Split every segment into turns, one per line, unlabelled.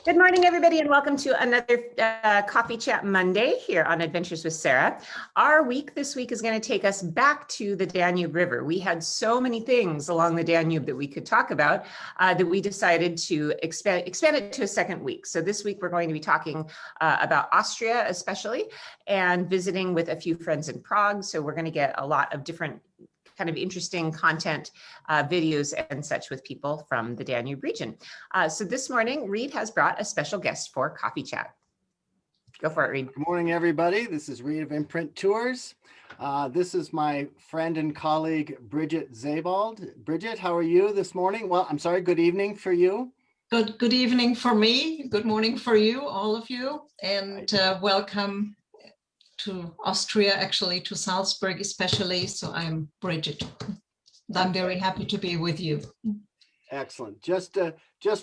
Good morning, everybody, and welcome to another Coffee Chat Monday here on Adventures with Sarah. Our week this week is going to take us back to the Danube River. We had so many things along the Danube that we could talk about that we decided to expand it to a second week. So this week we're going to be talking about Austria especially, and visiting with a few friends in Prague. So we're going to get a lot of different kind of interesting content, videos and such with people from the Danube region. So this morning, Reed has brought a special guest for Coffee Chat. Go for it, Reed.
Good morning, everybody. This is Reed of Imprint Tours. This is my friend and colleague, Bridget Zabald. Bridget, how are you this morning? Well, I'm sorry, good evening for you.
Good evening for me. Good morning for you, all of you. And welcome to Austria, actually to Salzburg especially. So I'm Bridget. I'm very happy to be with you.
Excellent. Just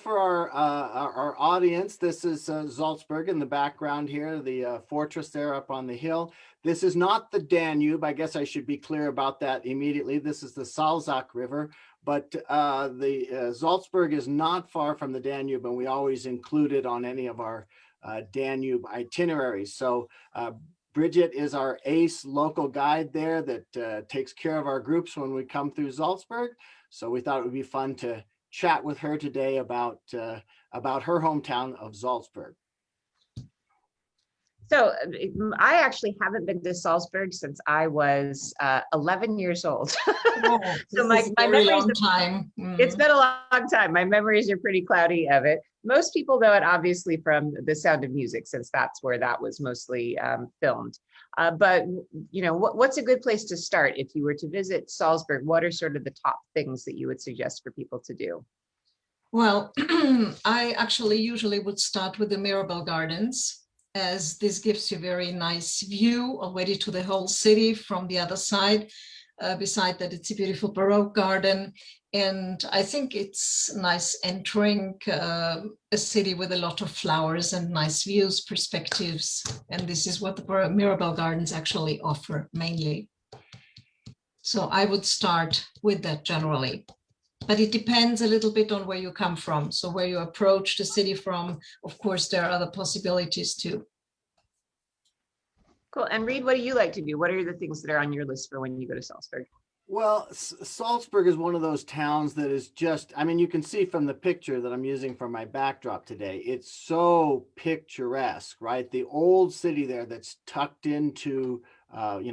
for our audience, this is Saltzburg in the background here, the fortress there up on the hill. This is not the Danube. I guess I should be clear about that immediately. This is the Salzach River, but the Salzburg is not far from the Danube, and we always include it on any of our Danube itineraries. So Bridget is our ace local guide there that takes care of our groups when we come through Salzburg. So we thought it would be fun to chat with her today about her hometown of Salzburg.
So I actually haven't been to Salzburg since I was 11 years old.
Oh,
so my
memories,
it's been a long time. My memories are pretty cloudy of it. Most people know it obviously from The Sound of Music, since that's where that was mostly filmed. But you know, what's a good place to start if you were to visit Salzburg? What are sort of the top things that you would suggest for people to do?
Well, I actually usually would start with the Mirabel Gardens, as this gives you a very nice view already to the whole city from the other side. Beside that, it's a beautiful Baroque garden. And I think it's nice entering a city with a lot of flowers and nice views, perspectives. And this is what the Mirabel Gardens actually offer mainly. So I would start with that generally. But it depends a little bit on where you come from. So where you approach the city from, of course, there are other possibilities too.
Cool. And Reed, what do you like to do? What are the things that are on your list for when you go to Salzburg?
Well, Salzburg is one of those towns that is just, I mean, you can see from the picture that I'm using for my backdrop today, it's so picturesque, right? The old city there that's tucked into,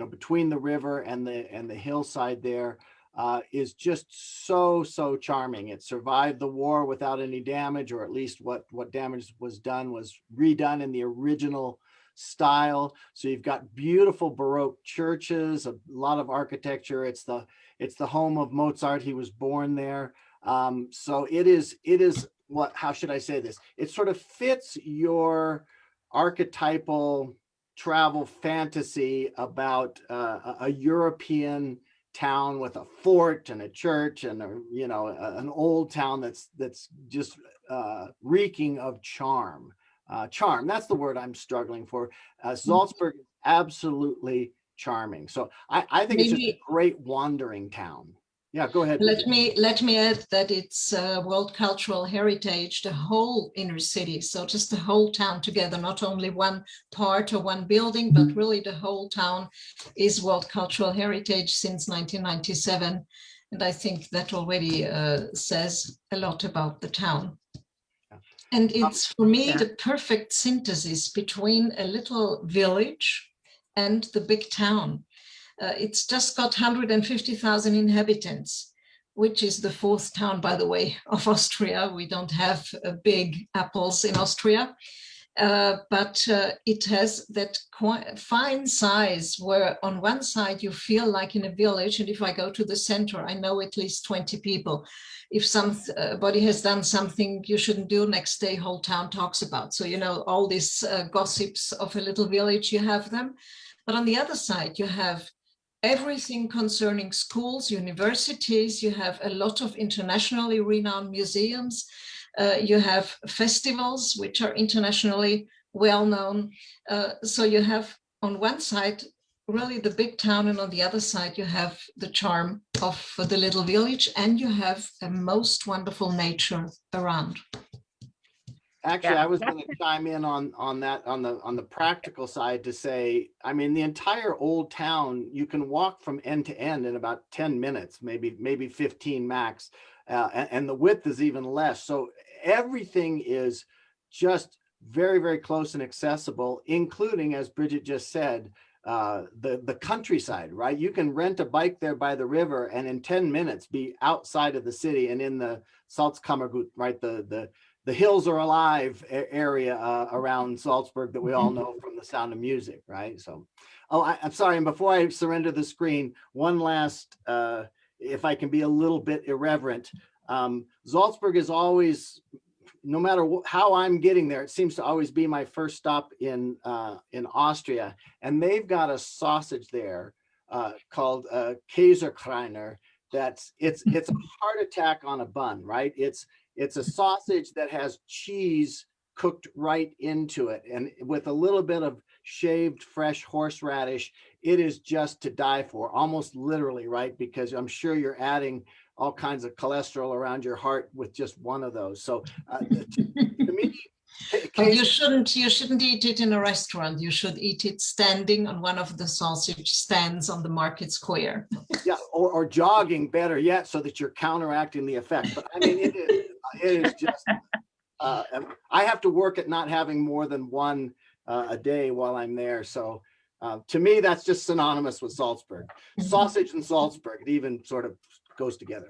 between the river and the hillside there is just so charming. It survived the war without any damage, or at least what damage was done was redone in the original style. So you've got beautiful Baroque churches, a lot of architecture. It's the home of Mozart. He was born there. So it is what, how should I say this? It sort of fits your archetypal travel fantasy about a European town with a fort and a church and an old town that's just reeking of charm. Charm, that's the word I'm struggling for. Salzburg is absolutely charming. So I think it's just a great wandering town. Yeah, go ahead.
Let me add that it's World Cultural Heritage, the whole inner city. So just the whole town together, not only one part or one building, but really the whole town is World Cultural Heritage since 1997. And I think that already says a lot about the town. And it's, for me, the perfect synthesis between a little village and the big town. It's just got 150,000 inhabitants, which is the fourth town, by the way, of Austria. We don't have big apples in Austria, but it has that fine size where on one side you feel like in a village, and if I go to the center, I know at least 20 people. If somebody has done something you shouldn't do, next day whole town talks about. So, you know, all these gossips of a little village, you have them. But on the other side, you have everything concerning schools, universities. You have a lot of internationally renowned museums. You have festivals, which are internationally well known. So you have on one side really the big town, and on the other side you have the charm of the little village, and you have a most wonderful nature around.
Actually,
Yeah.
I was going to chime in on that on the practical side to say, I mean, the entire old town, you can walk from end to end in about 10 minutes, maybe 15 max, and the width is even less. So everything is just very, very close and accessible, including, as Bridget just said, the countryside, right? You can rent a bike there by the river and in 10 minutes be outside of the city and in the Salzkammergut, right? The hills are alive area around Salzburg that we all know from The Sound of Music, right? So, I'm sorry. And before I surrender the screen, one last, if I can be a little bit irreverent, Salzburg is always, no matter how I'm getting there, it seems to always be my first stop in Austria, and they've got a sausage there called Käsekreiner. It's a heart attack on a bun, right? It's a sausage that has cheese cooked right into it, and with a little bit of shaved fresh horseradish. It is just to die for, almost literally, right? Because I'm sure you're adding all kinds of cholesterol around your heart with just one of those. So to me,
But you shouldn't eat it in a restaurant. You should eat it standing on one of the sausage stands on the market square.
Yeah, or jogging, better yet, so that you're counteracting the effect. But I mean, it is just, I have to work at not having more than one a day while I'm there. So to me, that's just synonymous with Salzburg. Sausage and Salzburg, it even sort of goes together.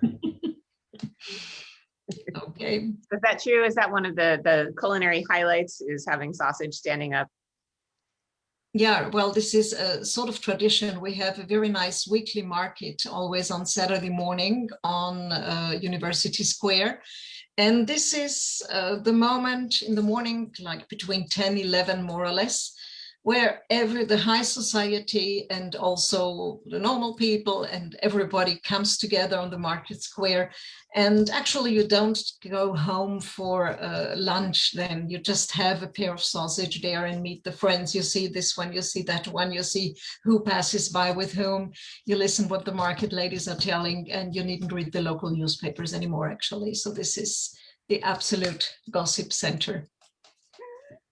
Okay.
Is that true? Is that one of the culinary highlights, is having sausage standing up?
Yeah, well, this is a sort of tradition. We have a very nice weekly market always on Saturday morning on University Square. And this is the moment in the morning, like between 10, 11, more or less, where the high society and also the normal people and everybody comes together on the market square. And actually you don't go home for lunch then. You just have a pair of sausage there and meet the friends. You see this one, you see that one, you see who passes by with whom. You listen what the market ladies are telling, and you needn't read the local newspapers anymore, actually. So this is the absolute gossip center.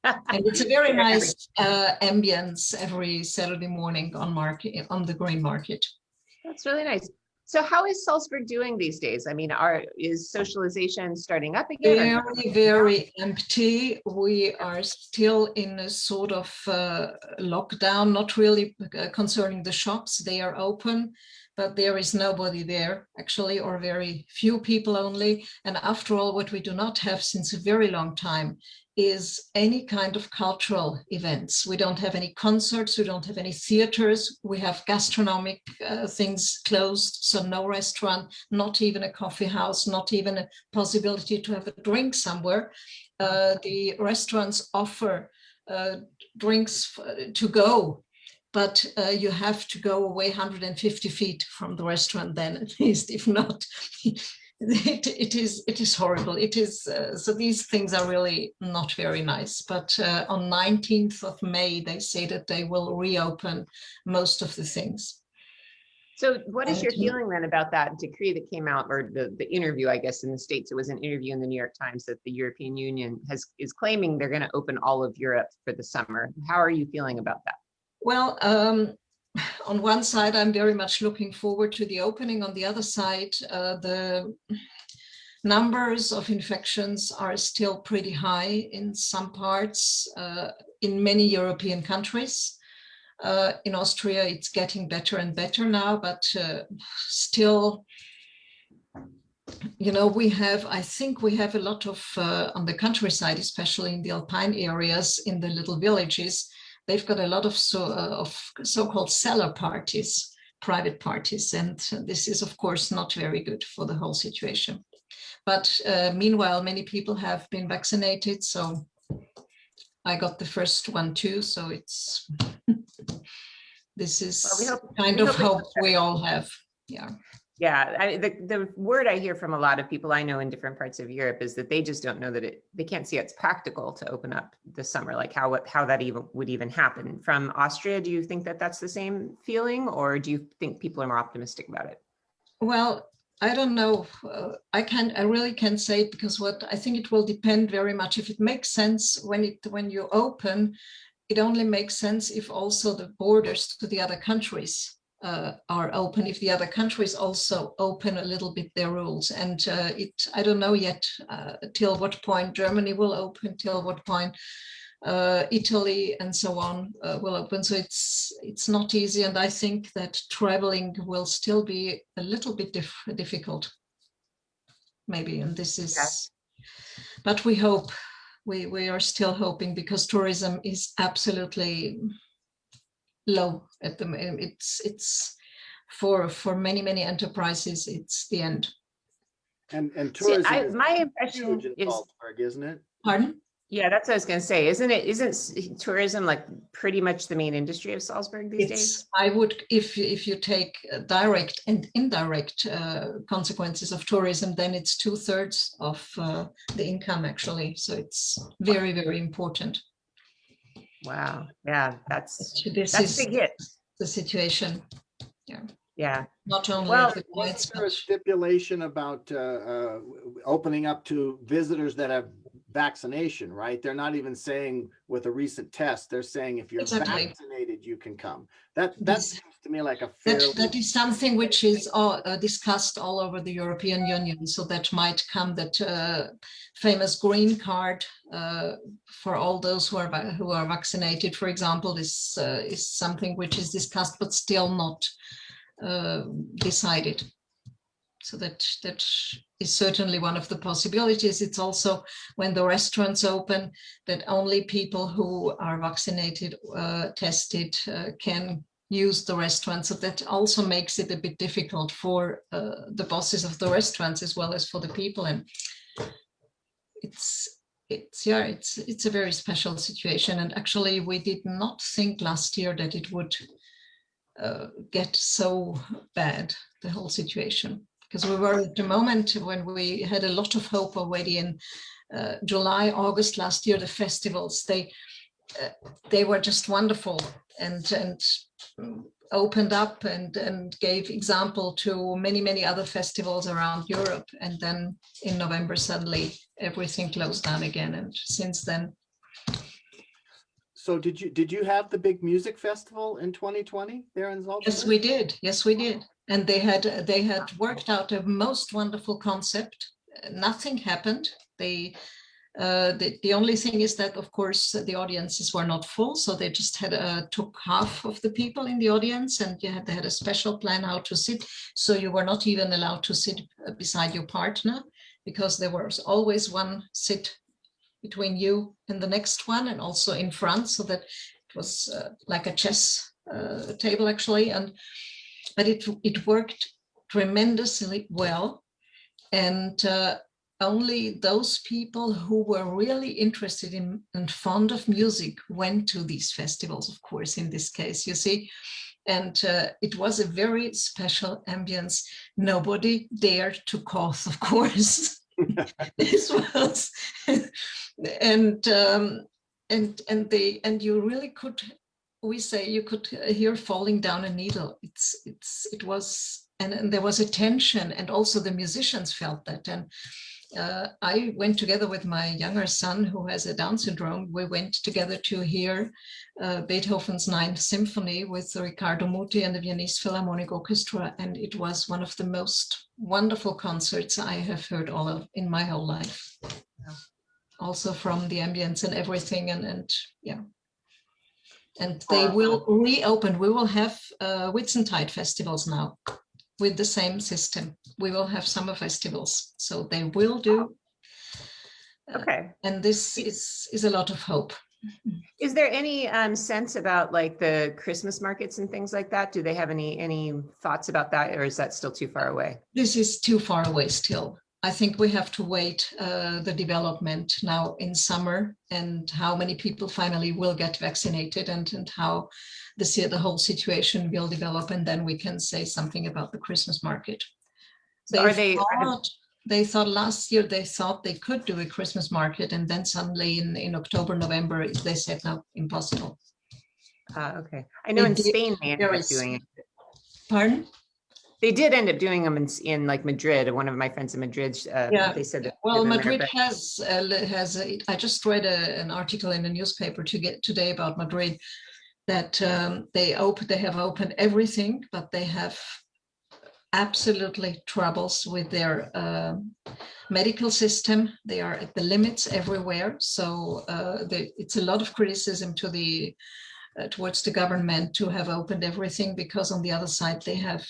And it's a very nice ambience every Saturday morning on the Green Market.
That's really nice. So how is Salzburg doing these days? I mean, is socialization starting up again?
Very, very empty. We are still in a sort of lockdown, not really concerning the shops. They are open, but there is nobody there actually, or very few people only. And after all, what we do not have since a very long time is any kind of cultural events. We don't have any concerts, we don't have any theaters, we have gastronomic things closed, so no restaurant, not even a coffee house, not even a possibility to have a drink somewhere. The restaurants offer drinks to go, but you have to go away 150 feet from the restaurant then, at least, if not. It is horrible. It is so these things are really not very nice. But on 19th of May, they say that they will reopen most of the things.
So what is your feeling then about that decree that came out, or the interview, I guess, in the States? It was an interview in the New York Times that the European Union is claiming they're going to open all of Europe for the summer. How are you feeling about that?
Well, on one side, I'm very much looking forward to the opening. On the other side, the numbers of infections are still pretty high in some parts, in many European countries. In Austria, it's getting better and better now, but still, you know, I think we have a lot of, on the countryside, especially in the alpine areas, in the little villages, they've got a lot of so-called cellar parties, private parties. And this is, of course, not very good for the whole situation. But meanwhile, many people have been vaccinated. So I got the first one too. So it's, this is kind of hope we all have. Yeah.
Yeah, the word I hear from a lot of people I know in different parts of Europe is that they just don't know that they can't see it's practical to open up this summer, like how that would even happen. From Austria, do you think that that's the same feeling, or do you think people are more optimistic about it?
Well, I don't know. I really can't say it, because I think it will depend very much. If it makes sense when you open, it only makes sense if also the borders to the other countries are open. If the other countries also open a little bit their rules, and I don't know yet till what point Germany will open, till what point Italy and so on will open. So it's not easy, and I think that traveling will still be a little bit difficult, maybe. And this
Yeah.
is, but we hope, we are still hoping, because tourism is absolutely low at the moment. It's for many enterprises, it's the end.
And
See,
tourism is
my
huge
impression
in
is,
Salzburg, isn't it?
Pardon?
yeah, that's what I was going to say. Isn't tourism like pretty much the main industry of Salzburg these days?
I would, if you take direct and indirect consequences of tourism, then it's 2/3 of the income, actually. So it's very important.
Wow. Yeah,
This
that's a
is
big hit.
the situation.
Yeah.
Not only
Well,
of the clients,
Wasn't there a
but
stipulation about opening up to visitors that have vaccination, right? They're not even saying with a recent test, they're saying if you're
exactly.
vaccinated, you can come. That
This-
seems to me like a fairly
that is something which is discussed all over the European Union. So that might come, that famous green card for all those who are vaccinated, for example, is something which is discussed, but still not decided. So that is certainly one of the possibilities. It's also, when the restaurants open, that only people who are vaccinated, tested, can use the restaurant. So that also makes it a bit difficult for the bosses of the restaurants as well as for the people. And it's a very special situation. And actually, we did not think last year that it would get so bad, the whole situation, because we were at the moment when we had a lot of hope already in July, August last year. The festivals, they were just wonderful, and opened up and gave example to many other festivals around Europe. And then in November, suddenly everything closed down again. And since then.
So did you have the big music festival in 2020 there in Salzburg?
Yes, we did. Yes, we did. And they had worked out a most wonderful concept. Nothing happened. The only thing is that, of course, the audiences were not full, so they just took half of the people in the audience, and they had a special plan how to sit. So you were not even allowed to sit beside your partner, because there was always one sit between you and the next one, and also in front, so that it was like a chess table, actually. But it worked tremendously well, and only those people who were really interested in and fond of music went to these festivals, of course, in this case, you see. And it was a very special ambience. Nobody dared to cough, of course. This was and you really could, you could hear falling down a needle. It was, and there was a tension, and also the musicians felt that. And I went together with my younger son, who has a Down syndrome. We went together to hear Beethoven's Ninth Symphony with Riccardo Muti and the Viennese Philharmonic Orchestra, and it was one of the most wonderful concerts I have heard in my whole life. Yeah. Also from the ambience and everything, and yeah. And they will reopen. We will have Whitsuntide festivals now with the same system. We will have summer festivals, so they will do.
Okay.
And this is a lot of hope.
Is there any sense about like the Christmas markets and things like that? Do they have any thoughts about that, or is that still too far away?
This is too far away still. I think we have to wait the development now in summer, and how many people finally will get vaccinated, and how the whole situation will develop, and then we can say something about the Christmas market.
So
They thought last year, they thought they could do a Christmas market, and then suddenly in October, November, they said no, impossible.
Okay. I know in Spain they ended up doing it.
Pardon?
They did end up doing them in like Madrid. One of my friends in Madrid,
Yeah.
they said that.
Well,
they did them
Madrid
there,
has I just read an article in the newspaper today about Madrid that they have opened everything, but they have absolutely troubles with their medical system. They are at the limits everywhere. So it's a lot of criticism towards the government to have opened everything, because on the other side they have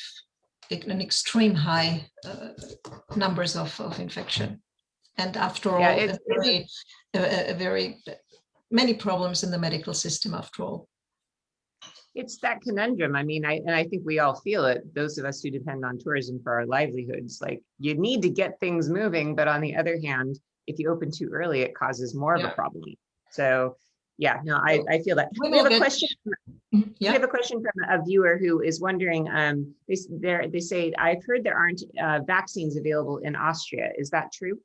an extreme high numbers of infection. And after all, a very many problems in the medical system after all.
it's that conundrum. I mean, I think we all feel it. Those of us who depend on tourism for our livelihoods, like you need to get things moving, but on the other hand, if you open too early, it causes more of a problem. So yeah, no, I feel that. We have a question. We have a question from a viewer who is wondering, they say, I've heard there aren't vaccines available in Austria. Is that true?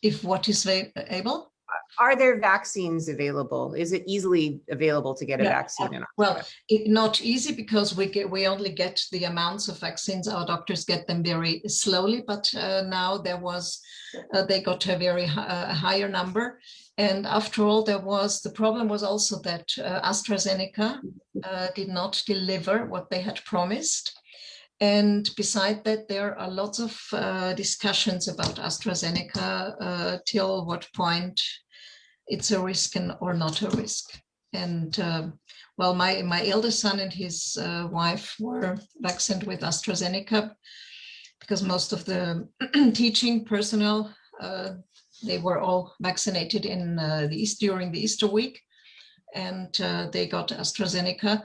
If what is able?
Are there vaccines available? Is it easily available to get a vaccine in Austria?
Well, not easy, because we only get the amounts of vaccines. Our doctors get them very slowly, but now they got a very higher number. And after all, the problem was also that AstraZeneca did not deliver what they had promised. And beside that, there are lots of discussions about AstraZeneca, till what point it's a risk or not a risk. And well, my eldest son and his wife were vaccinated with AstraZeneca, because most of the teaching personnel, they were all vaccinated in during the Easter week, and they got AstraZeneca.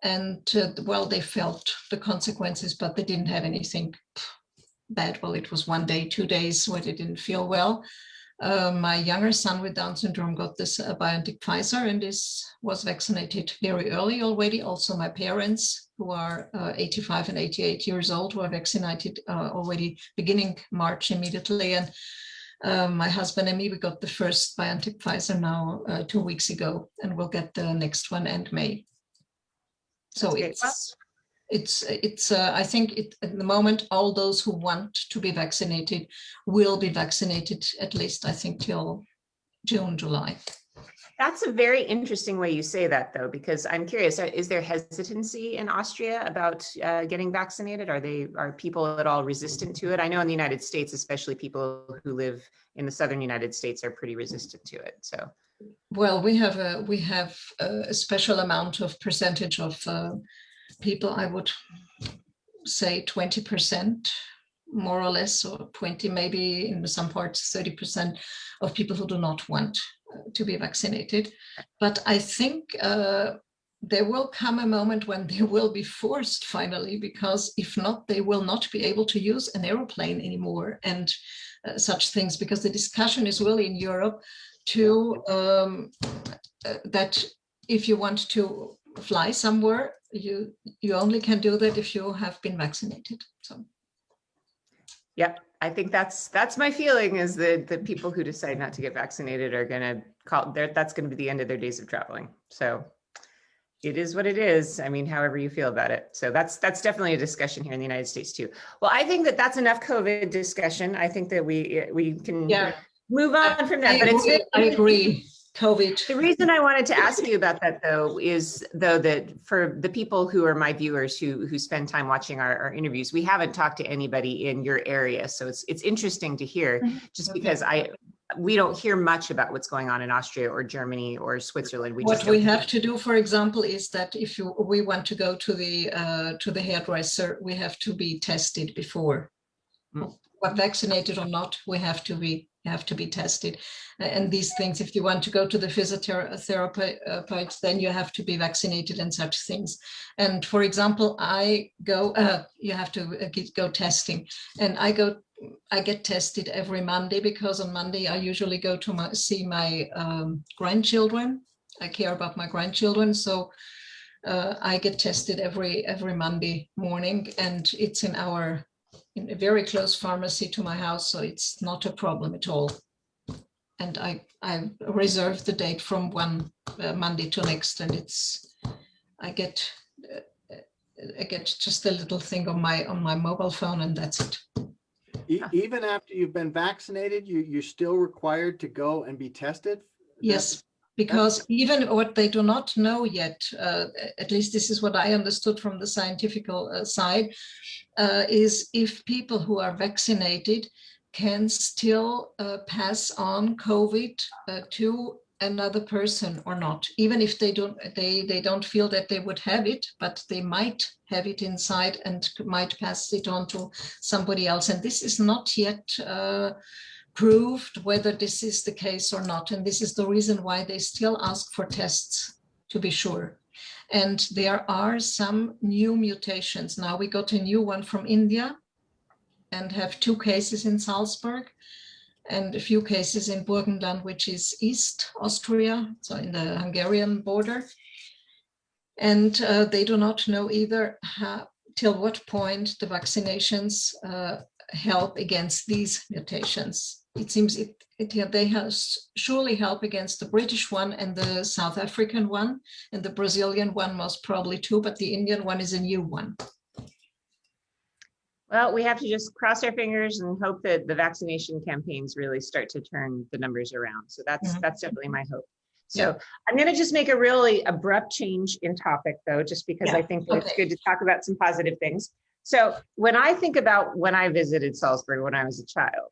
And well, they felt the consequences, but they didn't have anything bad. Well, it was 1 day, 2 days where they didn't feel well. My younger son with Down syndrome got this BioNTech Pfizer, and was vaccinated very early already. Also, my parents, who are 85 and 88 years old, were vaccinated already beginning March immediately. And my husband and me, we got the first BioNTech Pfizer now 2 weeks ago, and we'll get the next one end May. So it's I think at the moment, all those who want to be vaccinated will be vaccinated, at least I think till June, July.
That's a very interesting way you say that, though, because I'm curious, is there hesitancy in Austria about getting vaccinated? Are people at all resistant to it? I know in the United States, especially people who live in the southern United States are pretty resistant to it. So,
well, we have a special amount of percentage of people, I would say 20%, more or less, or 20, maybe in some parts 30% of people who do not want to be vaccinated. But I think there will come a moment when they will be forced finally, because if not, they will not be able to use an aeroplane anymore and such things, because the discussion is really in Europe to that if you want to fly somewhere, you only can do that if you have been vaccinated. So
yeah, I think that's my feeling, is that the people who decide not to get vaccinated are going to that's going to be the end of their days of traveling. So it is what it is. I mean, however you feel about it. So that's definitely a discussion here in the United States too. Well, I think that's enough COVID discussion. I think that we can move on from that.
I agree. COVID.
The reason I wanted to ask you about that, though, is that for the people who are my viewers who spend time watching our interviews, we haven't talked to anybody in your area. So it's interesting to hear, just because we don't hear much about what's going on in Austria or Germany or Switzerland.
What we have to do, for example, is that if we want to go to the hairdresser, we have to be tested before. What, vaccinated or not, we have to be tested. And these things, if you want to go to the physiotherapist, then you have to be vaccinated and such things. And for example, you have to go testing, and I get tested every Monday, because on Monday I usually go to see my grandchildren. I care about my grandchildren, so I get tested every Monday morning, and it's in a very close pharmacy to my house, so it's not a problem at all. And I reserve the date from one Monday to next, and I get I get just a little thing on my mobile phone, and that's it.
Even after you've been vaccinated, you're still required to go and be tested?
Yes, because even what they do not know yet, at least this is what I understood from the scientific side, is if people who are vaccinated can still pass on COVID to another person or not, even if they don't feel that they would have it, but they might have it inside and might pass it on to somebody else. And this is not yet proved whether this is the case or not. And this is the reason why they still ask for tests to be sure. And there are some new mutations. Now we got a new one from India and have 2 cases in Salzburg and a few cases in Burgenland, which is East Austria, so in the Hungarian border. And they do not know either till what point the vaccinations help against these mutations. It seems they surely help against the British one and the South African one, and the Brazilian one most probably too, but the Indian one is a new one.
Well, we have to just cross our fingers and hope that the vaccination campaigns really start to turn the numbers around. So that's definitely my hope. So I'm going to just make a really abrupt change in topic, though, just because I think that it's good to talk about some positive things. So when I think about when I visited Salzburg when I was a child,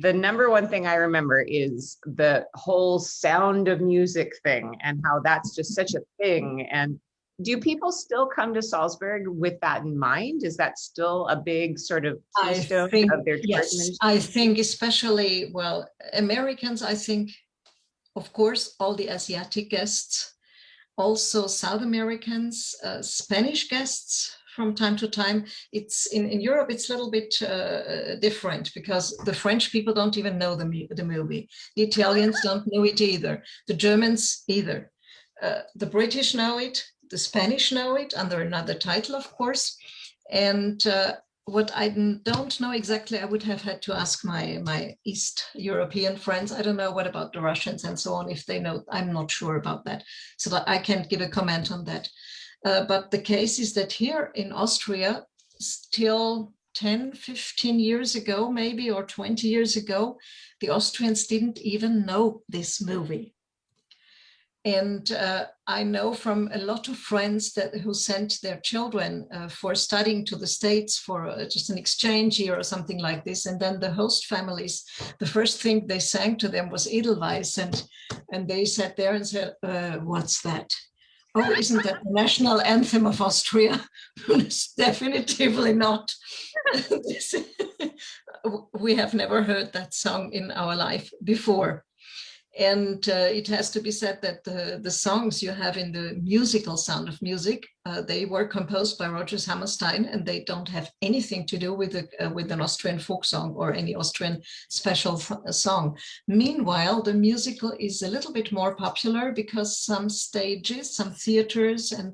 the number one thing I remember is the whole Sound of Music thing and how that's just such a thing. And do people still come to Salzburg with that in mind? Is that still a big sort of keystone of their
yes, I think especially, well, Americans, I think, of course, all the Asiatic guests, also South Americans, Spanish guests from time to time. It's in Europe, it's a little bit different because the French people don't even know the movie. The Italians don't know it either. The Germans either. The British know it. The Spanish know it under another title, of course. And what I don't know exactly, I would have had to ask my East European friends. I don't know what about the Russians and so on, if they know. I'm not sure about that. So that I can't give a comment on that. But the case is that here in Austria, still 10, 15 years ago, maybe, or 20 years ago, the Austrians didn't even know this movie. And I know from a lot of friends who sent their children for studying to the States for just an exchange year or something like this. And then the host families, the first thing they sang to them was Edelweiss. And they sat there and said, what's that? Oh, isn't that the national anthem of Austria? It's definitively not. We have never heard that song in our life before. And it has to be said that the songs you have in the musical Sound of Music, they were composed by Roger Hammerstein, and they don't have anything to do with an Austrian folk song or any Austrian special song. Meanwhile, the musical is a little bit more popular because some stages, some theaters and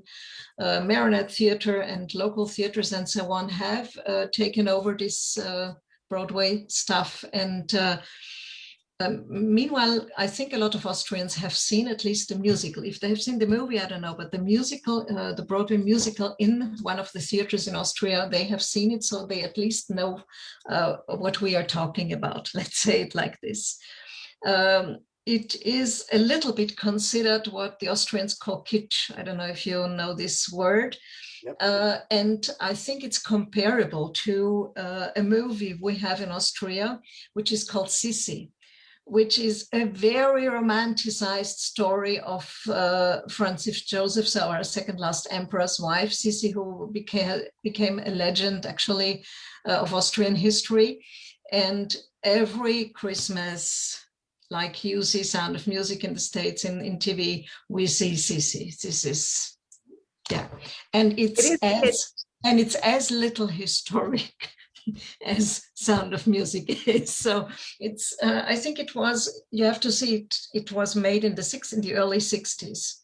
Marionette Theater and local theaters and so on have taken over this Broadway stuff. And meanwhile, I think a lot of Austrians have seen at least the musical. If they have seen the movie, I don't know, but the musical, the Broadway musical in one of the theaters in Austria, they have seen it, so they at least know what we are talking about. Let's say it like this. It is a little bit considered what the Austrians call kitsch. I don't know if you know this word. Yep. And I think it's comparable to a movie we have in Austria, which is called Sissi, which is a very romanticized story of Franz Joseph, so our second last emperor's wife, Sissi, who became a legend actually of Austrian history. And every Christmas, like you see Sound of Music in the States in TV, we see Sissi. This is, yeah. And it's as little historic as Sound of Music is. So it's, I think it was, you have to see it was made in the early 60s.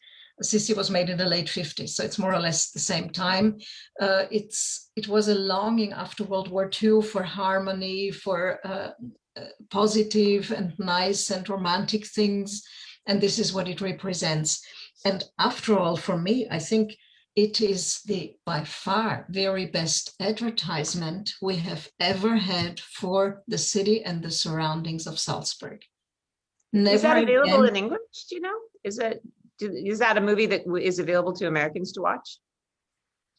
Sissi was made in the late 50s, so it's more or less the same time. It was a longing after World War II for harmony, for positive and nice and romantic things, and this is what it represents. And after all, for me, I think it is the by far very best advertisement we have ever had for the city and the surroundings of Salzburg.
Is that
Never
available
again.
in English? Do you know? Is that a movie that is available to Americans to watch?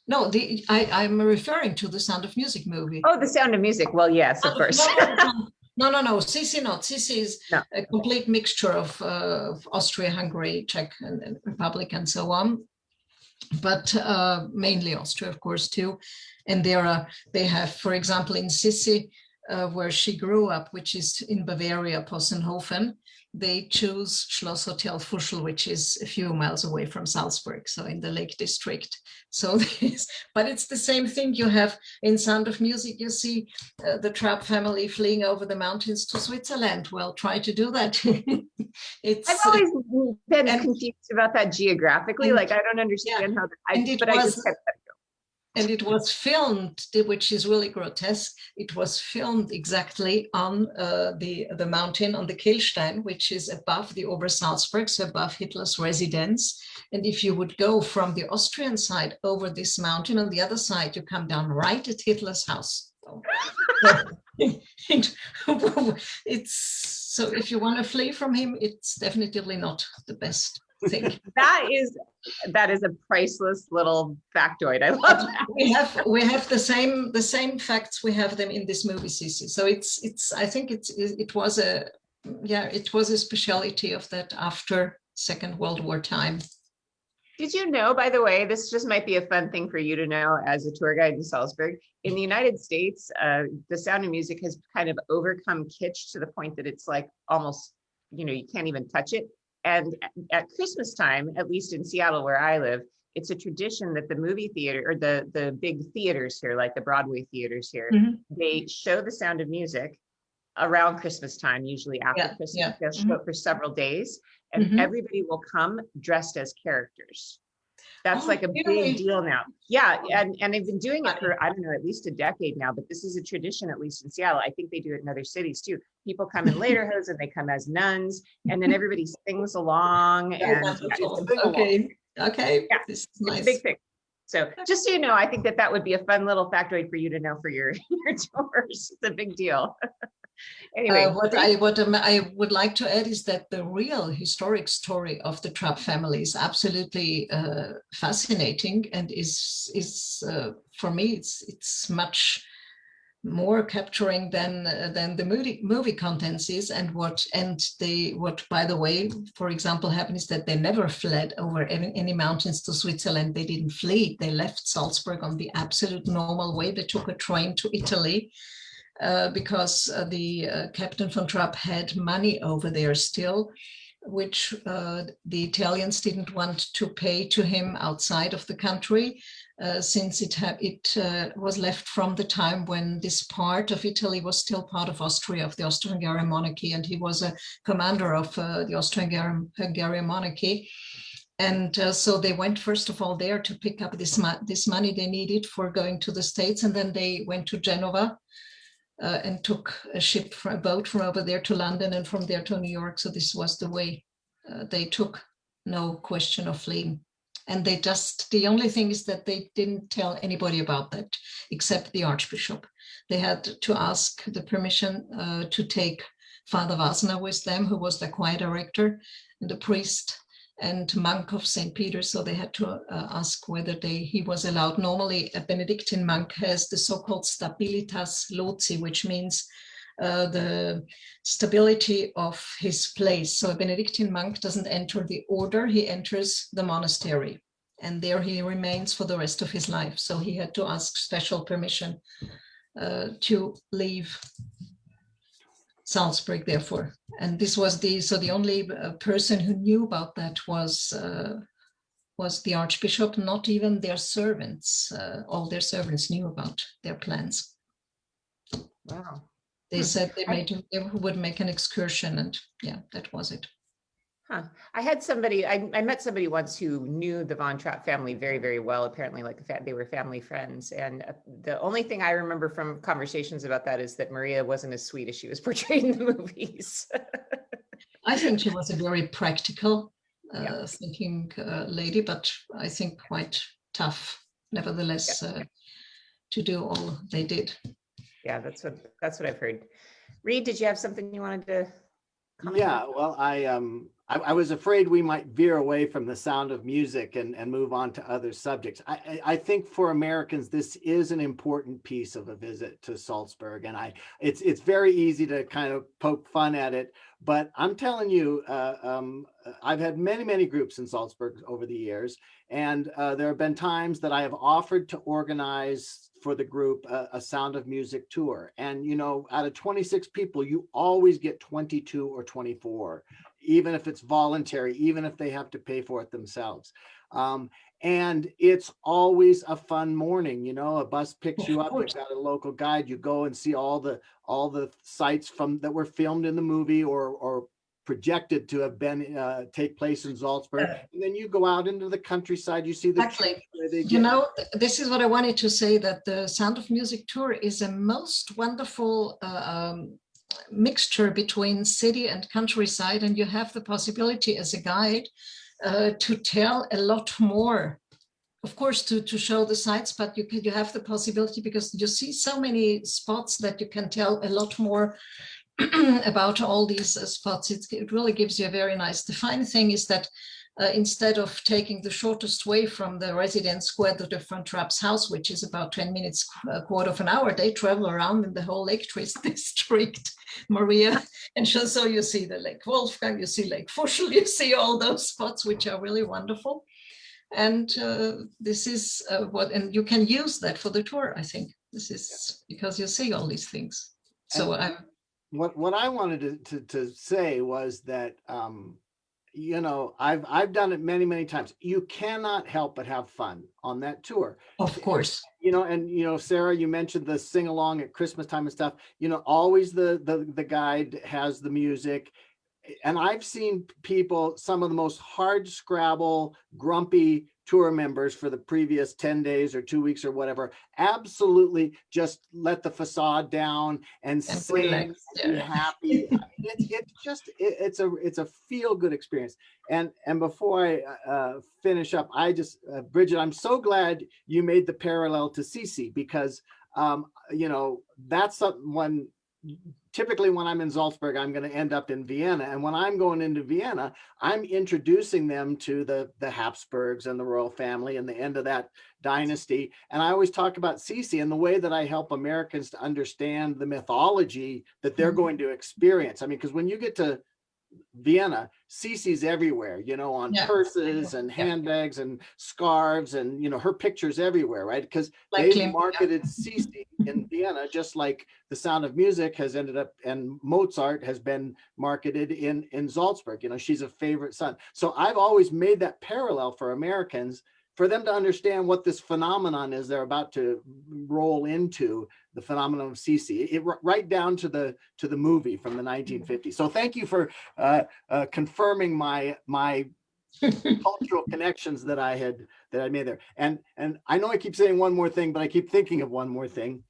No, I'm referring to the Sound of Music movie.
Oh, The Sound of Music. Well, yes, of course.
No. Sissi not. Sissi is
No.
a complete mixture of Austria, Hungary, Czech, and Republic, and so on. But mainly Austria, of course, too. And they have, for example, in Sissi, where she grew up, which is in Bavaria, Possenhofen, they choose Schloss Hotel Fuschel, which is a few miles away from Salzburg, so in the Lake District. So but it's the same thing you have in Sound of Music. You see the Trapp family fleeing over the mountains to Switzerland. Well, try to do that.
I've always been confused about that geographically. Like, I don't understand how, I just kept that.
And it was filmed, which is really grotesque. It was filmed exactly on the mountain, on the Kehlstein, which is above the Obersalzberg, so above Hitler's residence. And if you would go from the Austrian side over this mountain, on the other side, you come down right at Hitler's house. So if you want to flee from him, it's definitely not the best thing.
That is a priceless little factoid. I love that.
We have the same facts. We have them in this movie, Sissi. So I think it was a speciality of that after Second World War time.
Did you know, by the way, this just might be a fun thing for you to know as a tour guide in Salzburg. In the United States, The Sound of Music has kind of overcome kitsch to the point that it's like almost, you can't even touch it. And at Christmas time, at least in Seattle where I live, it's a tradition that the movie theater or the big theaters here, like the Broadway theaters here, they show The Sound of Music around Christmas time, usually after Christmas. They'll show it for several days, and everybody will come dressed as characters. That's like a big deal now. Yeah, and they've been doing it for, I don't know, at least a decade now, but this is a tradition, at least in Seattle. I think they do it in other cities too. People come in lederhosen, they come as nuns, and then everybody sings along. And
okay.
Yeah,
this is
nice. It's a big thing. So just so you know, I think that would be a fun little factoid for you to know for your tours. It's a big deal. Anyway,
what I would like to add is that the real historic story of the Trapp family is absolutely fascinating, and is for me it's much more capturing than the movie contents is. And what by the way, for example, happened is that they never fled over any mountains to Switzerland. They didn't flee. They left Salzburg on the absolute normal way. They took a train to Italy. Because the Captain von Trapp had money over there still, which the Italians didn't want to pay to him outside of the country, since it was left from the time when this part of Italy was still part of Austria, of the Austro-Hungarian monarchy, and he was a commander of the Austro-Hungarian monarchy. And so they went first of all there to pick up this money they needed for going to the States, and then they went to Genova. And took a boat from over there to London, and from there to New York. So this was the way they took, no question of fleeing. And the only thing is that they didn't tell anybody about that, except the Archbishop. They had to ask the permission to take Father Wasner with them, who was the choir director, and the priest and monk of St. Peter. So they had to ask whether he was allowed. Normally, a Benedictine monk has the so-called stabilitas loci, which means the stability of his place. So a Benedictine monk doesn't enter the order, he enters the monastery, and there he remains for the rest of his life. So he had to ask special permission to leave Salzburg, therefore. And this was the only person who knew about that was the Archbishop. Not even their servants. All their servants knew about their plans.
Wow.
They said they would make an excursion, and yeah, that was it.
Huh. I met somebody once who knew the Von Trapp family very, very well, apparently, like they were family friends. And the only thing I remember from conversations about that is that Maria wasn't as sweet as she was portrayed in the movies.
I think she was a very practical thinking lady, but I think quite tough, nevertheless, to do all they did.
Yeah, that's what I've heard. Reed, did you have something you wanted to comment
Yeah,
on?
well, I was afraid we might veer away from the Sound of Music and move on to other subjects. I think for Americans, this is an important piece of a visit to Salzburg, and it's very easy to kind of poke fun at it, but I'm telling you, I've had many groups in Salzburg over the years, and there have been times that I have offered to organize for the group a Sound of Music tour, and you know, out of 26 people, you always get 22 or 24, even if it's voluntary, even if they have to pay for it themselves. And it's always a fun morning. You know, a bus picks you up, you've got a local guide, you go and see all the sites from that were filmed in the movie or projected to have been take place in Salzburg, and then you go out into the countryside. You see the
Exactly.
where they
You know, this is what I wanted to say, that the Sound of Music tour is a most wonderful mixture between city and countryside, and you have the possibility as a guide to tell a lot more. Of course, to show the sites, but you have the possibility, because you see so many spots, that you can tell a lot more about all these spots. It really gives you a very nice. The fine thing is that instead of taking the shortest way from the residence square to the Front Trapp's house, which is about 10 minutes, a quarter of an hour, they travel around in the whole Lake District, Maria. And so you see the Lake Wolfgang, you see Lake Fuschel, you see all those spots, which are really wonderful. And this is and you can use that for the tour, I think. This is because you see all these things. So
what I wanted to say was that you know, I've done it many times. You cannot help but have fun on that tour.
Of course.
You know, and you know, Sarah, you mentioned the sing along at Christmas time and stuff. You know, always the guide has the music. And I've seen people, some of the most hard scrabble, grumpy tour members for the previous 10 days or 2 weeks or whatever, absolutely just let the facade down and sing and be happy. It's a feel good experience. And before I finish up, I just, Bridget, I'm so glad you made the parallel to Sisi, because you know, that's something typically when I'm in Salzburg, I'm going to end up in Vienna. And when I'm going into Vienna, I'm introducing them to the Habsburgs and the royal family and the end of that dynasty. And I always talk about Sisi and the way that I help Americans to understand the mythology that they're going to experience. I mean, because when you get to Vienna, Sisi's everywhere, you know, on purses and handbags and scarves, and you know, her picture's everywhere, right? Because they marketed Sisi in Vienna, just like the Sound of Music has ended up, and Mozart has been marketed in Salzburg. You know, she's a favorite son. So I've always made that parallel for Americans, for them to understand what this phenomenon is they're about to roll into, the phenomenon of Sisi, right down to the movie from the 1950s. So thank you for confirming my cultural connections that I made there. And I know I keep saying one more thing, but I keep thinking of one more thing.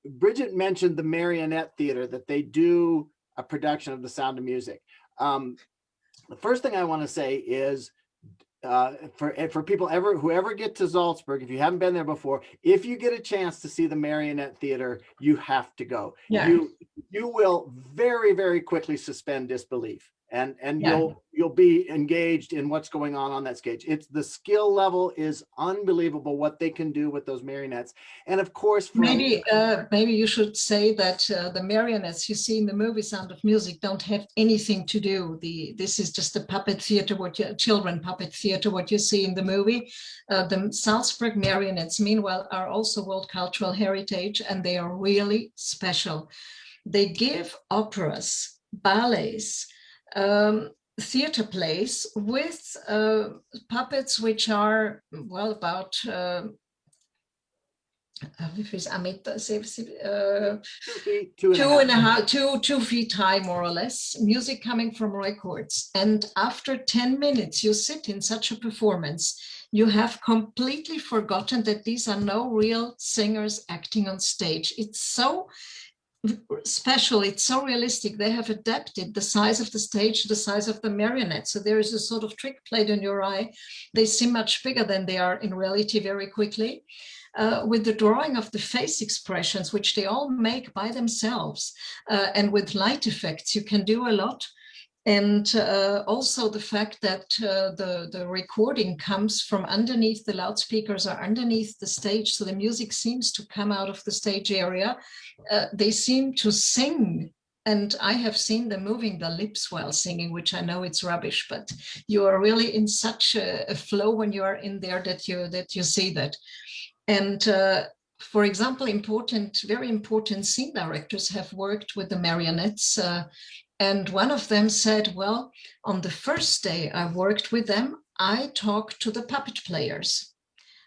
Bridget mentioned the Marionette Theater, that they do a production of The Sound of Music. The first thing I want to say is, for people who ever get to Salzburg, if you haven't been there before, if you get a chance to see the Marionette Theater, you have to go. You will very quickly suspend disbelief, and you'll be engaged in what's going on that stage. It's the skill level is unbelievable, what they can do with those marionettes. And of course,
maybe you should say that the marionettes you see in the movie Sound of Music don't have anything to do. This is just a puppet theater, children puppet theater, what you see in the movie. The Salzburg marionettes, meanwhile, are also World Cultural Heritage, and they are really special. They give operas, ballets, theater plays with puppets which are, well, about 2 feet high, more or less, music coming from records. And after 10 minutes, you sit in such a performance, you have completely forgotten that these are no real singers acting on stage. It's so special. It's so realistic. They have adapted the size of the stage to the size of the marionette. So there is a sort of trick played on your eye. They seem much bigger than they are in reality very quickly. With the drawing of the face expressions, which they all make by themselves, and with light effects, you can do a lot. And also the fact that the recording comes from underneath, the loudspeakers are underneath the stage, so the music seems to come out of the stage area. They seem to sing, and I have seen them moving their lips while singing, which I know it's rubbish, but you are really in such a flow when you are in there that you see that. And for example, very important scene directors have worked with the marionettes. And one of them said, well, on the first day I worked with them, I talked to the puppet players.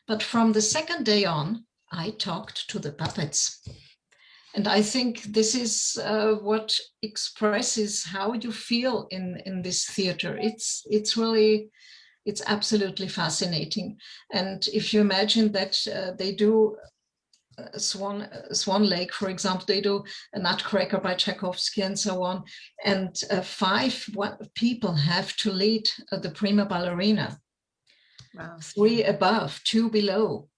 But from the second day on, I talked to the puppets. And I think this is what expresses how you feel in this theater. It's absolutely fascinating. And if you imagine that they do Swan Lake, for example, they do a Nutcracker by Tchaikovsky and so on. And 5 people have to lead the prima ballerina.
Wow.
3 above, 2 below.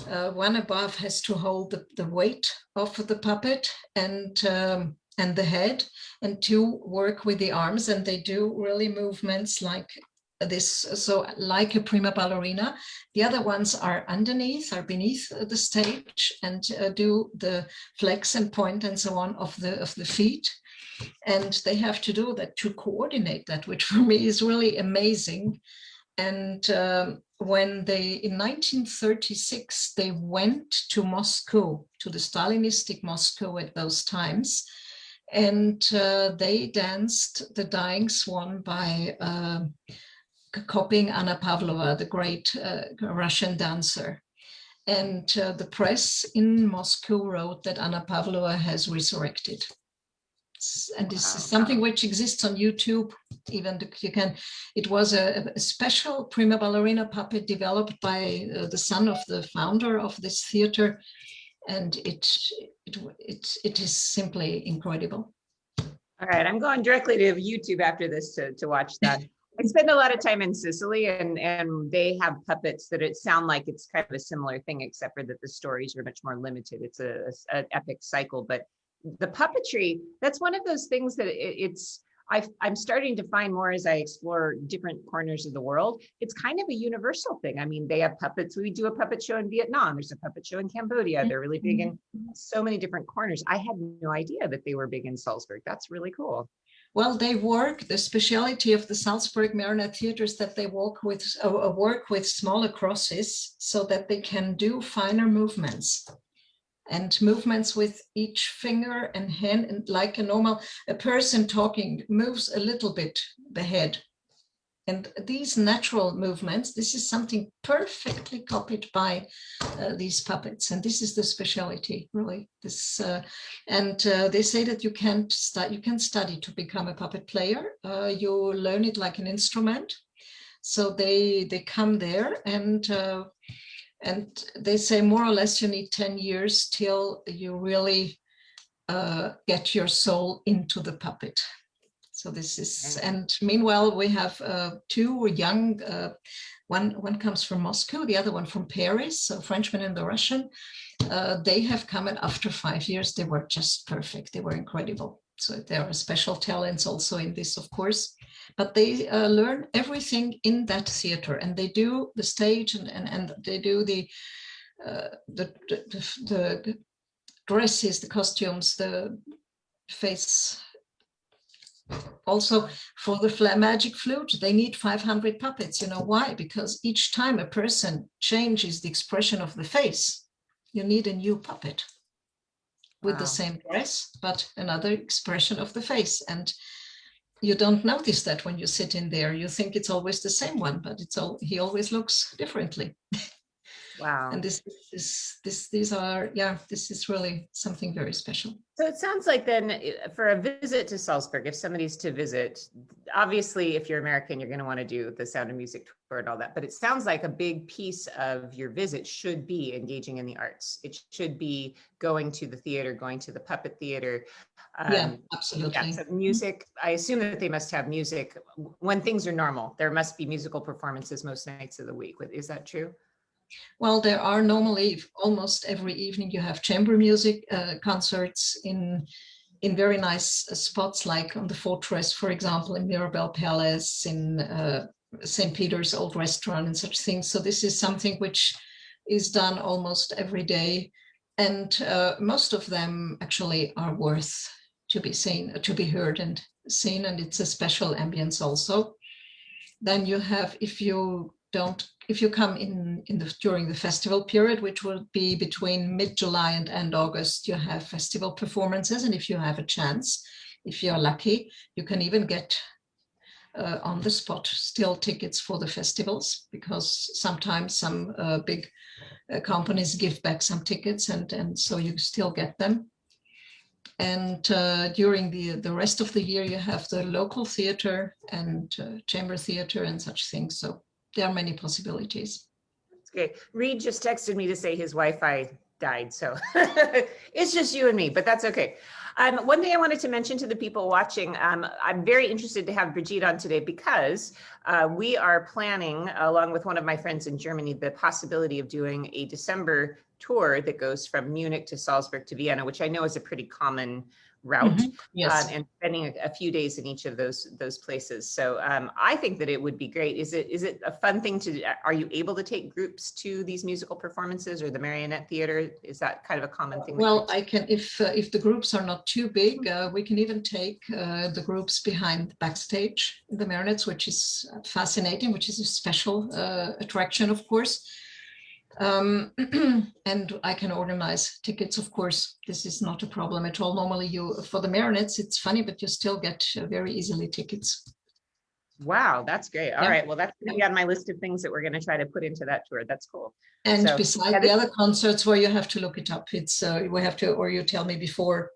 1 above has to hold the weight of the puppet and the head, and 2 work with the arms, and they do really movements like this, so like a prima ballerina. The other ones are beneath the stage, and do the flex and point and so on of the feet, and they have to do that to coordinate that, which for me is really amazing. And when in 1936 they went to Moscow, to the Stalinistic Moscow at those times, and they danced the Dying Swan by copying Anna Pavlova, the great Russian dancer. And the press in Moscow wrote that Anna Pavlova has resurrected. And this is something which exists on YouTube. Even it was a special prima ballerina puppet developed by the son of the founder of this theater. And it is simply incredible.
All right, I'm going directly to YouTube after this to watch that. I spend a lot of time in Sicily, and they have puppets that it sound like it's kind of a similar thing, except for that the stories are much more limited. It's an epic cycle, but the puppetry, that's one of those things that I'm starting to find more as I explore different corners of the world. It's kind of a universal thing. I mean, they have puppets. We do a puppet show in Vietnam. There's a puppet show in Cambodia. They're really big in so many different corners. I had no idea that they were big in Salzburg. That's really cool.
Well, the speciality of the Salzburg Marionette Theater is that they work with smaller crosses so that they can do finer movements. And movements with each finger and hand, and like a person talking moves a little bit the head. And these natural movements, this is something perfectly copied by these puppets. And this is the speciality, really. They say that you can study to become a puppet player. You learn it like an instrument. So they come there, and they say more or less you need 10 years till you really get your soul into the puppet. So this is, and meanwhile we have 2 young, one comes from Moscow, the other one from Paris, so Frenchman and the Russian. They have come, and after 5 years they were just perfect. They were incredible. So there are special talents also in this, of course. But they learn everything in that theater, and they do the stage, and they do the dresses, the costumes, the face. Also, for the magic flute, they need 500 puppets. You know why? Because each time a person changes the expression of the face, you need a new puppet with the same dress, but another expression of the face. And you don't notice that when you sit in there. You think it's always the same one, but he always looks differently.
Wow.
And these are, yeah, this is really something very special.
So it sounds like then for a visit to Salzburg, if somebody's to visit, obviously, if you're American, you're going to want to do the Sound of Music tour and all that. But it sounds like a big piece of your visit should be engaging in the arts. It should be going to the theater, going to the puppet theater.
Yeah, absolutely.
Yeah, so music, I assume that they must have music when things are normal. There must be musical performances most nights of the week. Is that true?
Well, there are normally almost every evening you have chamber music concerts in very nice spots, like on the Fortress, for example, in Mirabel Palace, in St. Peter's Old Restaurant and such things. So this is something which is done almost every day. And most of them actually are worth to be seen, to be heard and seen. And it's a special ambience also. Then you have, if you come in during the festival period, which will be between mid-July and end August, you have festival performances. And if you have a chance, if you're lucky, you can even get on the spot still tickets for the festivals, because sometimes some big companies give back some tickets, and so you still get them. And during the rest of the year, you have the local theater and chamber theater and such things. So there are many possibilities.
That's great. Reed just texted me to say his Wi-Fi died, so it's just you and me, but that's okay. One thing I wanted to mention to the people watching, I'm very interested to have Brigitte on today because we are planning, along with one of my friends in Germany, the possibility of doing a December tour that goes from Munich to Salzburg to Vienna, which I know is a pretty common route.
Yes.
And spending a few days in each of those places. So I think that it would be great. Is it a fun thing to, are you able to take groups to these musical performances or the Marionette Theater? Is that kind of a common thing?
Well, I can, if the groups are not too big, we can even take the groups behind backstage, the Marionettes, which is fascinating, which is a special attraction, of course. And I can organize tickets, of course. This is not a problem at all. Normally for the Marionettes, it's funny, but you still get very easily tickets.
Wow, that's great. All
Yeah.
right, well, that's going to be on my list of things that we're going to try to put into that tour. That's cool.
And
So,
besides
yeah,
the other concerts where you have to look it up, it's we have to, or you tell me before.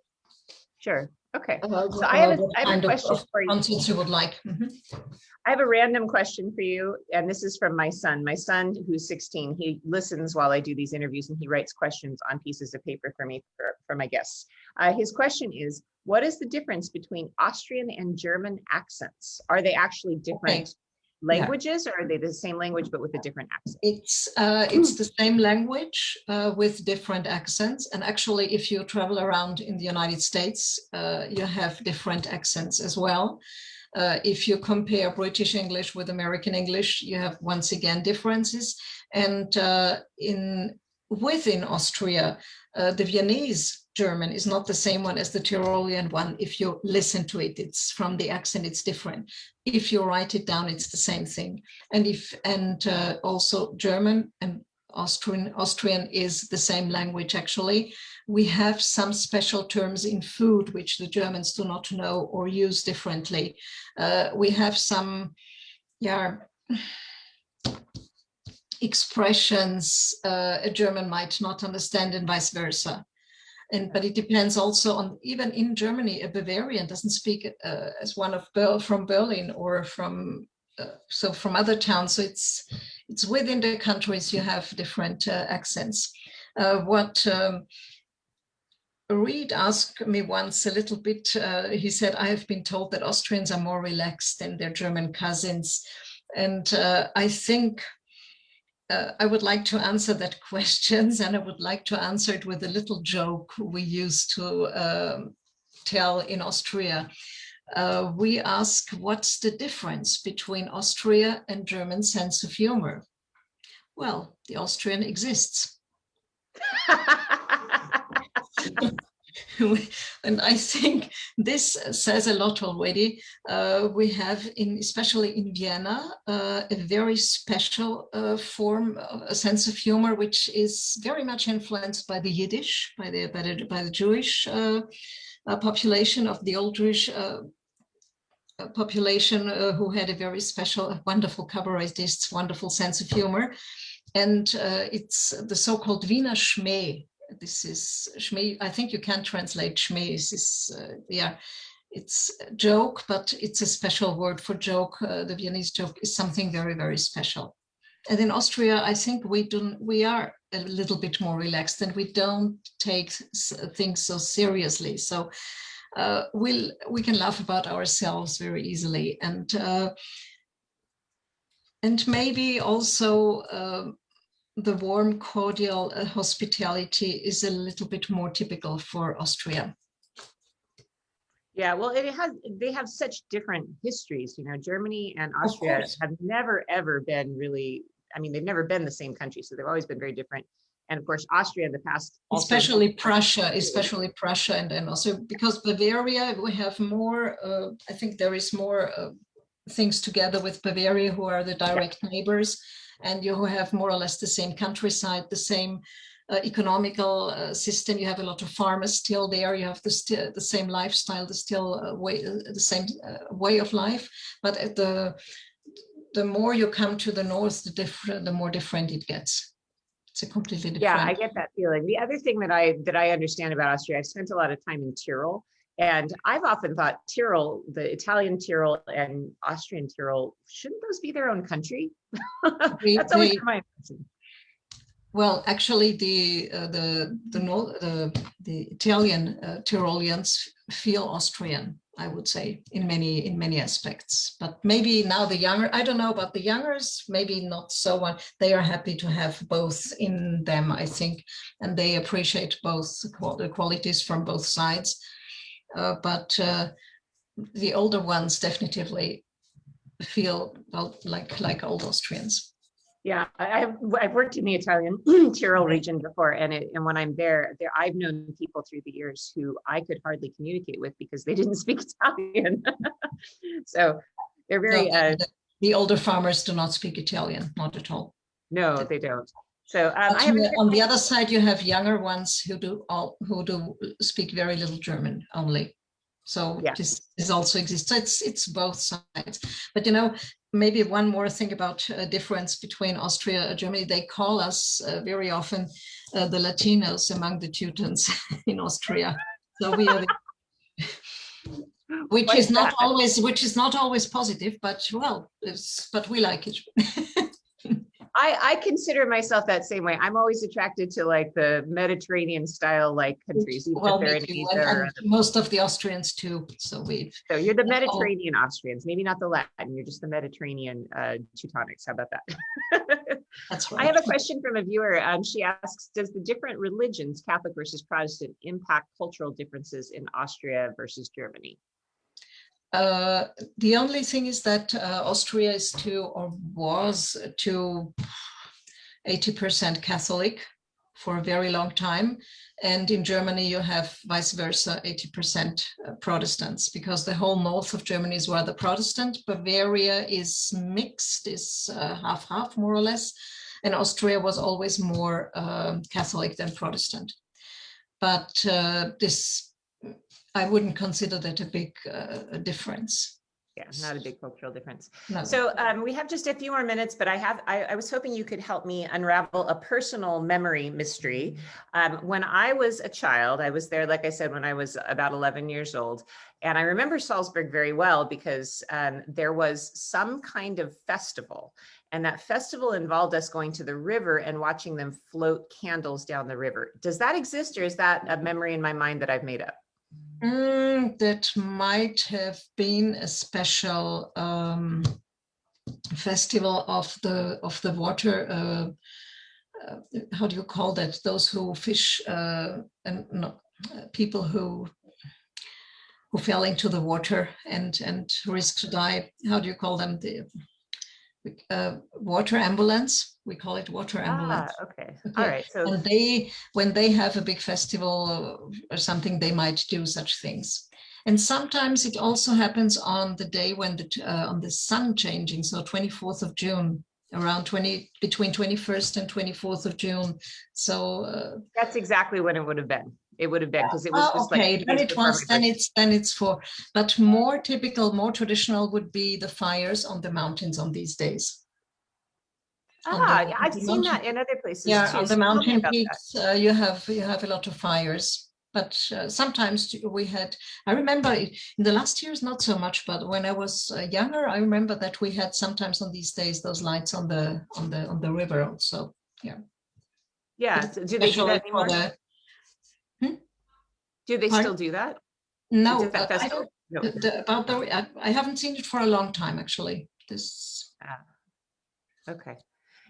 Sure. Okay. So I have a question for you.
Concerts you would like.
I have a random question for you, and this is from my son. My son, who's 16, he listens while I do these interviews, and he writes questions on pieces of paper for me for my guests. His question is, what is the difference between Austrian and German accents? Are they actually different languages, or are they the same language but with a different accent?
It's the same language with different accents. And actually, if you travel around in the United States, you have different accents as well. If you compare British English with American English, you have once again differences. And within Austria, the Viennese German is not the same one as the Tyrolean one. If you listen to it, it's from the accent, it's different. If you write it down, it's the same thing. And also German and Austrian is the same language, actually. We have some special terms in food which the Germans do not know or use differently. We have some expressions a German might not understand, and vice versa. But it depends also on, even in Germany, a Bavarian doesn't speak as one from Berlin or from other towns. So it's within the countries you have different accents. What Reed asked me once a little bit, he said, I have been told that Austrians are more relaxed than their German cousins. And I think I would like to answer that question, and I would like to answer it with a little joke we used to tell in Austria. We ask, what's the difference between Austria and German sense of humor? Well, the Austrian exists. And I think this says a lot already. We have, especially in Vienna, a very special form, a sense of humor, which is very much influenced by the Yiddish, by the Jewish population, of the old Jewish population, who had a very special, wonderful cabaretists, wonderful sense of humor. and it's the so-called Wiener Schmäh. This is Schmäh. I think you can translate Schmäh. This is yeah, it's a joke, but it's a special word for joke. The Viennese joke is something very, very special. And in Austria, I think we are a little bit more relaxed and we don't take things so seriously. So we can laugh about ourselves very easily, and maybe also the warm, cordial hospitality is a little bit more typical for Austria.
Yeah, well, they have such different histories, you know. Germany and Austria have never ever been really, I mean, they've never been the same country, so they've always been very different. And of course, Austria in the past,
especially Prussia, and also because Bavaria, we have more, I think there is more things together with Bavaria, who are the direct neighbors, and you have more or less the same countryside, the same economical system. You have a lot of farmers still there. You have the same lifestyle, the same way of life. But the more you come to the north, the more different it gets. It's a completely different.
Yeah, I get that feeling. The other thing that I understand about Austria, I've spent a lot of time in Tyrol, and I've often thought Tyrol, the Italian Tyrol and Austrian Tyrol, shouldn't those be their own country? That's always been my impression.
Well, actually, the Italian Tyroleans feel Austrian, I would say, in many aspects. But maybe now the younger, I don't know about the youngers, maybe not so one. They are happy to have both in them, I think, and they appreciate both the qualities from both sides. But the older ones definitely feel like old Austrians.
Yeah, I've worked in the Italian Tyrol region before, and when I'm there, I've known people through the years who I could hardly communicate with because they didn't speak Italian. So they're very.
The older farmers do not speak Italian, not at all.
No, they don't. So
on the other side, you have younger ones who do speak very little German only. So yeah. This also exists. So it's both sides. But you know, maybe one more thing about a difference between Austria and Germany. They call us very often the Latinos among the Teutons in Austria. So we are, which is not always positive, but well, but we like it.
I consider myself that same way. I'm always attracted to like the Mediterranean style like countries.
Well, and most of the Austrians too. So
you're the Mediterranean Austrians, maybe not the Latin. You're just the Mediterranean Teutonics. How about that?
That's right.
I have a question from a viewer. She asks, does the different religions, Catholic versus Protestant, impact cultural differences in Austria versus Germany?
The only thing is that Austria is was 80% Catholic for a very long time. And in Germany, you have vice versa, 80% Protestants, because the whole north of Germany is rather Protestant. Bavaria is mixed, is half-half more or less. And Austria was always more Catholic than Protestant. But I wouldn't consider that a big difference.
Yeah, not a big cultural difference.
No.
So we have just a few more minutes, but I was hoping you could help me unravel a personal memory mystery. When I was a child, I was there, like I said, when I was about 11 years old. And I remember Salzburg very well because there was some kind of festival. And that festival involved us going to the river and watching them float candles down the river. Does that exist, or is that a memory in my mind that I've made up?
That might have been a special festival of the water. How do you call that? Those who fish and people who fell into the water and risked to die. How do you call them? The water ambulance. We call it water ambulance.
Okay. All right. So
and when they have a big festival or something, they might do such things. And sometimes it also happens on the day when on the sun changing. So 24th of June, between 21st and 24th of June. So
that's exactly when it would have been. It would have been because it was just
okay. Then it was. Then it's for. But more typical, more traditional would be the fires on the mountains on these days.
Yeah, I've
the
seen
mountain.
that in other places
Yeah,
too.
on
So
the
tell me
mountain
about that.
peaks, you have a lot of fires. But sometimes we had. I remember in the last years not so much, but when I was younger, I remember that we had sometimes on these days those lights on the river also. Yeah.
Yeah, so do they do
Especially
that
for
anymore?
the. Hmm?
Do they
Pardon?
still do that?
No,
Is that
I don't.
festival? No.
About I haven't seen it for a long time actually. This.
Ah, okay.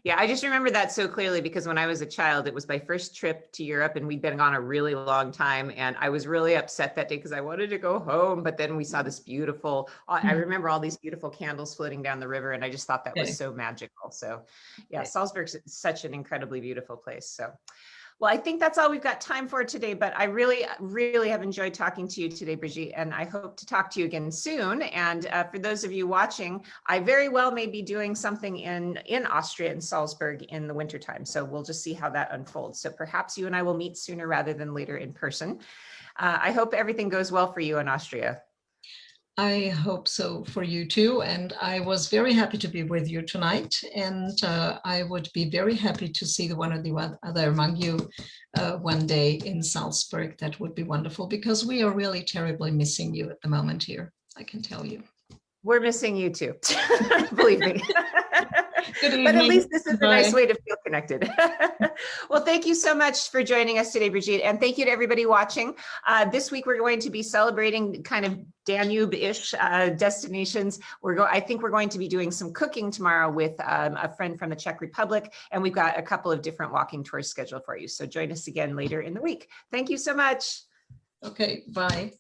Yeah, I just remember that so clearly because when I was a child, it was my first trip to Europe and we'd been gone a really long time. And I was really upset that day because I wanted to go home. But then we saw this beautiful, I remember all these beautiful candles floating down the river. And I just thought that was
Okay.
so magical. So yeah,
Okay.
Salzburg's such an incredibly beautiful place. So. Well, I think that's all we've got time for today, but I really, really have enjoyed talking to you today, Brigitte, and I hope to talk to you again soon. And for those of you watching, I very well may be doing something in Austria, in Salzburg in the wintertime. So we'll just see how that unfolds. So perhaps you and I will meet sooner rather than later in person. I hope everything goes well for you in Austria.
I hope so for you too. And I was very happy to be with you tonight. And I would be very happy to see the one or the other among you one day in Salzburg. That would be wonderful because we are really terribly missing you at the moment here, I can tell you.
We're missing you too, believe me.
Good evening.
But at least this is a nice
Bye.
way to feel connected. Well, thank you so much for joining us today, Brigitte. And thank you to everybody watching. This week, we're going to be celebrating kind of Danube-ish destinations. I think we're going to be doing some cooking tomorrow with a friend from the Czech Republic. And we've got a couple of different walking tours scheduled for you. So join us again later in the week. Thank you so much.
Okay, bye.